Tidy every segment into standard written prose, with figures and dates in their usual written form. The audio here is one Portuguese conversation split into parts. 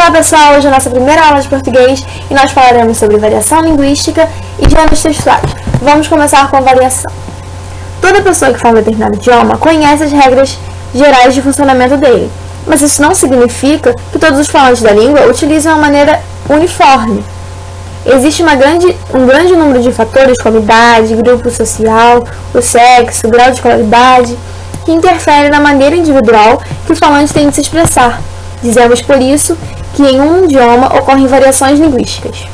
Olá pessoal, hoje é a nossa primeira aula de português e nós falaremos sobre variação linguística e gêneros textuais. Vamos começar com a variação. Toda pessoa que fala um determinado idioma conhece as regras gerais de funcionamento dele, mas isso não significa que todos os falantes da língua utilizam a maneira uniforme. Existe um grande número de fatores como idade, grupo social, o sexo, o grau de escolaridade, que interferem na maneira individual que o falante tem de se expressar. Dizemos, por isso, que em um idioma ocorrem variações linguísticas.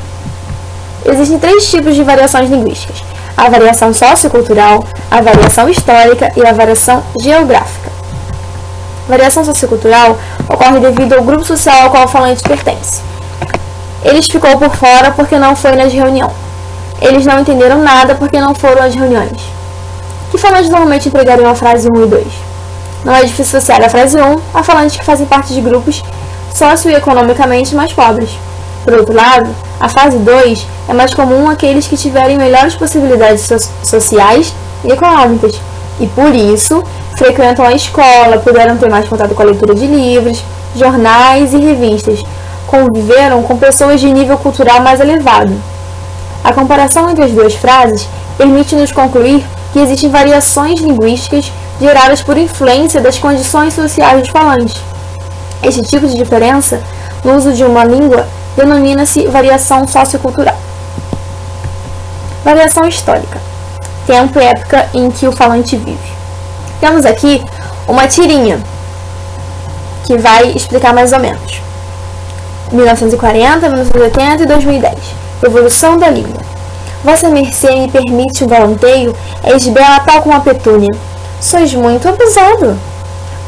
Existem três tipos de variações linguísticas: a variação sociocultural, a variação histórica e a variação geográfica. A variação sociocultural ocorre devido ao grupo social ao qual o falante pertence. Ele ficou por fora porque não foi nas reuniões. Eles não entenderam nada porque não foram às reuniões. Que falantes normalmente empregariam a frase 1 e 2? Não é difícil associar a frase 1 a falantes que fazem parte de grupos socioeconomicamente mais pobres. Por outro lado, a frase 2 é mais comum àqueles que tiverem melhores possibilidades sociais e econômicas, e por isso frequentam a escola, puderam ter mais contato com a leitura de livros, jornais e revistas, conviveram com pessoas de nível cultural mais elevado. A comparação entre as duas frases permite-nos concluir que existem variações linguísticas geradas por influência das condições sociais dos falantes. Este tipo de diferença no uso de uma língua denomina-se variação sociocultural. Variação histórica: tempo e época em que o falante vive. Temos aqui uma tirinha que vai explicar mais ou menos. 1940, 1980 e 2010. Evolução da língua. Vossa mercê me permite um galanteio, és bela tal como a petúnia. Sois muito abusado.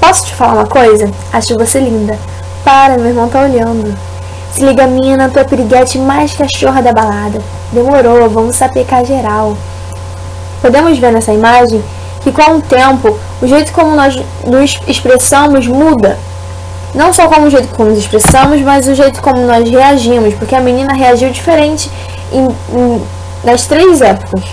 Posso te falar uma coisa? Acho você linda. Para, meu irmão tá olhando. Se liga, mina, tu é piriguete mais cachorra da balada. Demorou, vamos sapecar geral. Podemos ver nessa imagem que com o tempo, o jeito como nós nos expressamos muda. Não só como o jeito como nos expressamos, mas o jeito como nós reagimos, porque a menina reagiu diferente nas três épocas.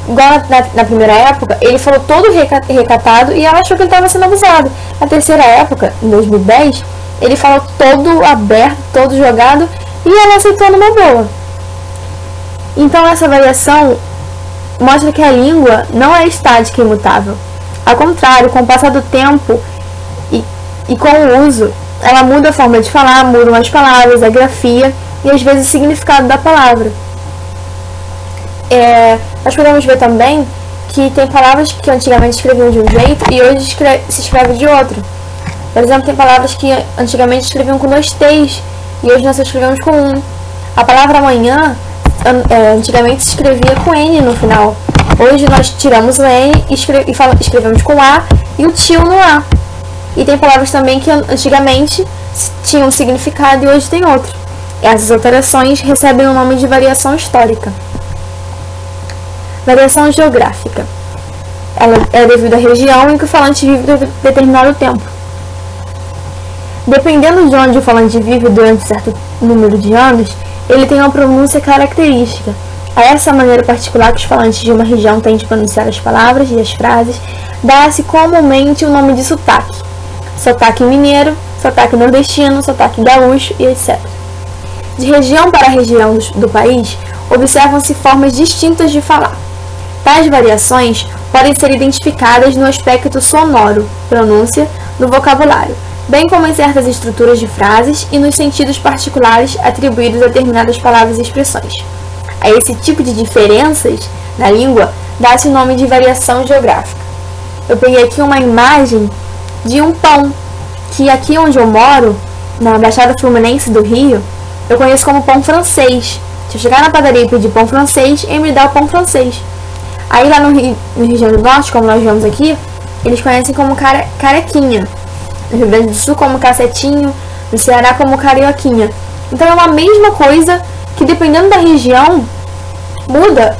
Igual na primeira época, ele falou todo recatado e ela achou que ele estava sendo abusado. Na terceira época, em 2010, ele falou todo aberto, todo jogado e ela aceitou numa boa. Então essa variação mostra que a língua não é estática e imutável. Ao contrário, com o passar do tempo e com o uso, ela muda a forma de falar, mudam as palavras, a grafia e às vezes o significado da palavra. Nós podemos ver também que tem palavras que antigamente escreviam de um jeito e hoje se escreve de outro. Por exemplo, tem palavras que antigamente escreviam com 2 T's e hoje nós escrevemos com 1. A palavra amanhã antigamente se escrevia com N no final. Hoje nós tiramos o N e escrevemos com A e o tio no A. E tem palavras também que antigamente tinham um significado e hoje tem outro. Essas alterações recebem o nome de variação histórica. Variação geográfica. Ela é devido à região em que o falante vive por determinado tempo. Dependendo de onde o falante vive durante certo número de anos, ele tem uma pronúncia característica. A essa maneira particular que os falantes de uma região têm de pronunciar as palavras e as frases, dá-se comumente o nome de sotaque. Sotaque mineiro, sotaque nordestino, sotaque gaúcho e etc. De região para região do país, observam-se formas distintas de falar. Tais variações podem ser identificadas no aspecto sonoro, pronúncia, no vocabulário, bem como em certas estruturas de frases e nos sentidos particulares atribuídos a determinadas palavras e expressões. A esse tipo de diferenças na língua dá-se o nome de variação geográfica. Eu peguei aqui uma imagem de um pão, que aqui onde eu moro, na Baixada Fluminense do Rio, eu conheço como pão francês. Se eu chegar na padaria e pedir pão francês, ele me dá o pão francês. Aí lá no Rio Grande do Norte, como nós vemos aqui, eles conhecem como carequinha. No Rio Grande do Sul como cacetinho, no Ceará como carioquinha. Então é uma mesma coisa que dependendo da região muda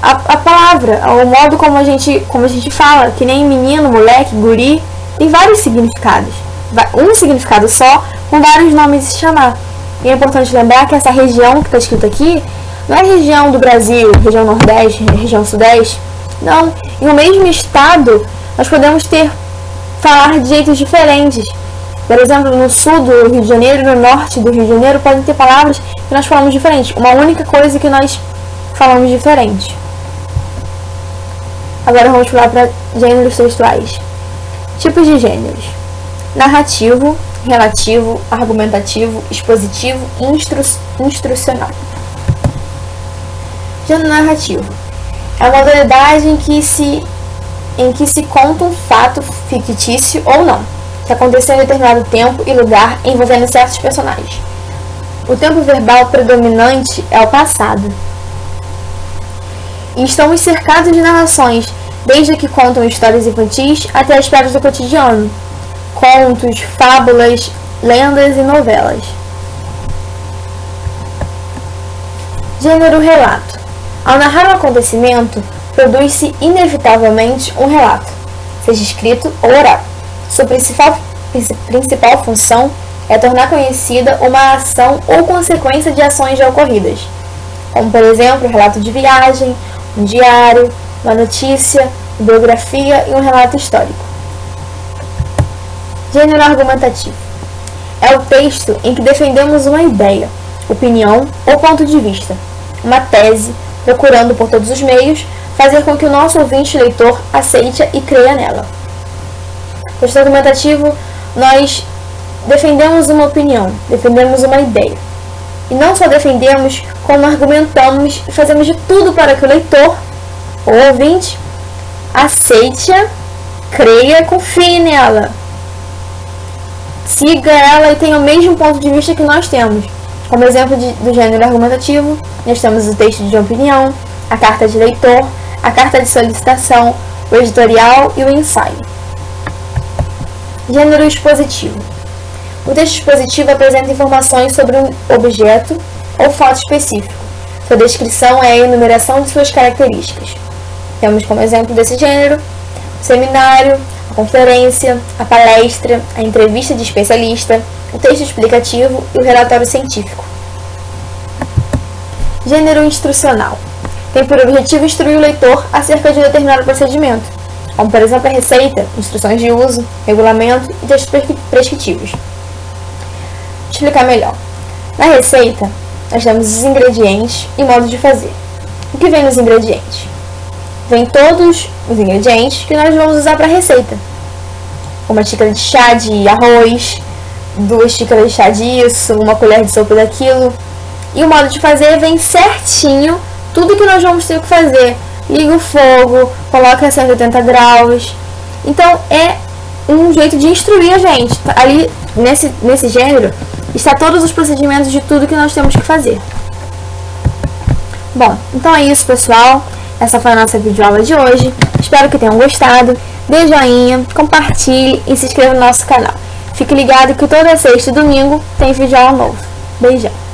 a palavra, o modo como a gente fala, que nem menino, moleque, guri, tem vários significados. Um significado só, com vários nomes de se chamar. E é importante lembrar que essa região que está escrito aqui não é região do Brasil, região Nordeste, região Sudeste. Não, em um mesmo estado nós podemos falar de jeitos diferentes. Por exemplo, no sul do Rio de Janeiro e no norte do Rio de Janeiro podem ter palavras que nós falamos diferente. Uma única coisa que nós falamos diferente. Agora vamos pular para gêneros textuais. Tipos de gêneros: narrativo, relativo, argumentativo, expositivo e instrucional. Gênero narrativo é uma modalidade em que se conta um fato fictício ou não, que aconteceu em determinado tempo e lugar envolvendo certos personagens. O tempo verbal predominante é o passado. E estamos cercados de narrações, desde que contam histórias infantis até as piadas do cotidiano, contos, fábulas, lendas e novelas. Gênero relato. Ao narrar um acontecimento, produz-se inevitavelmente um relato, seja escrito ou oral. Sua principal função é tornar conhecida uma ação ou consequência de ações já ocorridas, como por exemplo um relato de viagem, um diário, uma notícia, uma biografia e um relato histórico. Gênero argumentativo. É o texto em que defendemos uma ideia, opinião ou ponto de vista, uma tese, procurando por todos os meios fazer com que o nosso ouvinte leitor aceite e creia nela. No texto argumentativo, nós defendemos uma opinião, defendemos uma ideia. E não só defendemos, como argumentamos e fazemos de tudo para que o leitor, ou ouvinte, aceite-a, creia, confie nela, siga ela e tenha o mesmo ponto de vista que nós temos. Como exemplo do gênero argumentativo, nós temos o texto de opinião, a carta de leitor, a carta de solicitação, o editorial e o ensaio. Gênero expositivo. O texto expositivo apresenta informações sobre um objeto ou fato específico. Sua descrição é a enumeração de suas características. Temos como exemplo desse gênero o seminário, a conferência, a palestra, a entrevista de especialista, o texto explicativo e o relatório científico. Gênero instrucional. Tem por objetivo instruir o leitor acerca de um determinado procedimento, como por exemplo a receita, instruções de uso, regulamento e textos prescritivos. Vou explicar melhor. Na receita, nós temos os ingredientes e modo de fazer. O que vem nos ingredientes? Vem todos os ingredientes que nós vamos usar para a receita. Uma xícara de chá de arroz, 2 xícaras de chá disso, 1 colher de sopa daquilo. E o modo de fazer vem certinho, tudo que nós vamos ter que fazer. Liga o fogo, coloca a 180 graus. Então é um jeito de instruir a gente. Ali nesse gênero está todos os procedimentos de tudo que nós temos que fazer. Bom, então é isso, pessoal. Essa foi a nossa videoaula de hoje. Espero que tenham gostado. Dê joinha, compartilhe e se inscreva no nosso canal. Fique ligado que toda sexta e domingo tem videoaula novo. Beijão!